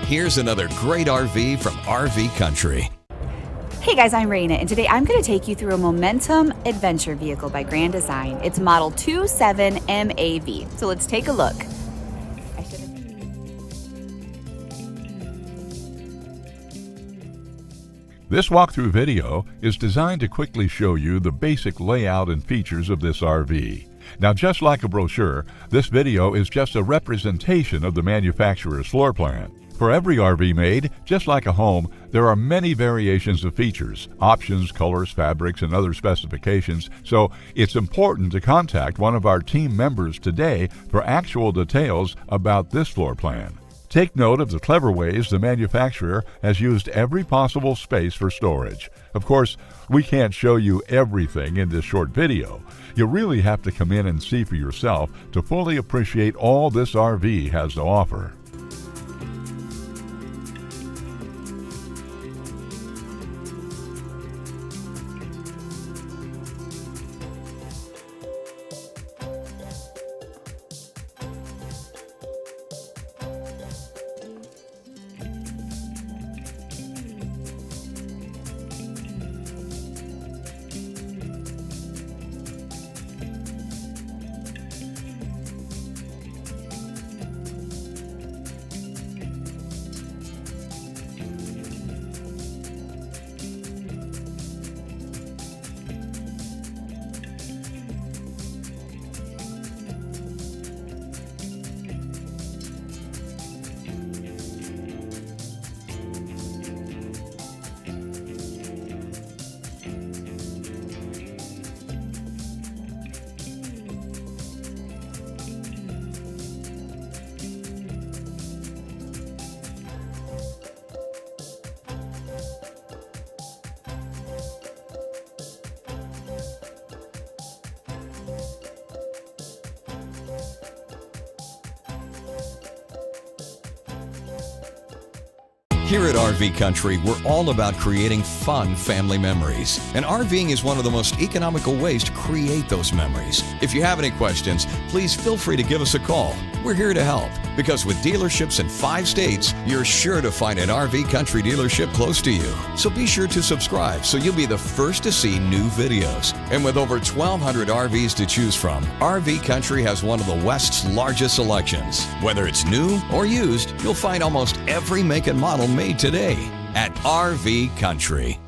Here's another great RV from RV Country. Hey guys, I'm Raina, and today I'm going to take you through a Momentum adventure vehicle by Grand Design. It's model 27MAV. So let's take a look. This walkthrough video is designed to quickly show you the basic layout and features of this RV. Now, just like a brochure, this video is just a representation of the manufacturer's floor plan. For every RV made, just like a home, there are many variations of features, options, colors, fabrics, and other specifications, so it's important to contact one of our team members today for actual details about this floor plan. Take note of the clever ways the manufacturer has used every possible space for storage. Of course, we can't show you everything in this short video. You really have to come in and see for yourself to fully appreciate all this RV has to offer. Here at RV Country, we're all about creating fun family memories. And RVing is one of the most economical ways to create those memories. If you have any questions, please feel free to give us a call. We're here to help, because with dealerships in 5 states, you're sure to find an RV Country dealership close to you. So be sure to subscribe so you'll be the first to see new videos. And with over 1,200 RVs to choose from, RV Country has one of the West's largest selections. Whether it's new or used, you'll find almost every make and model made today at RV Country.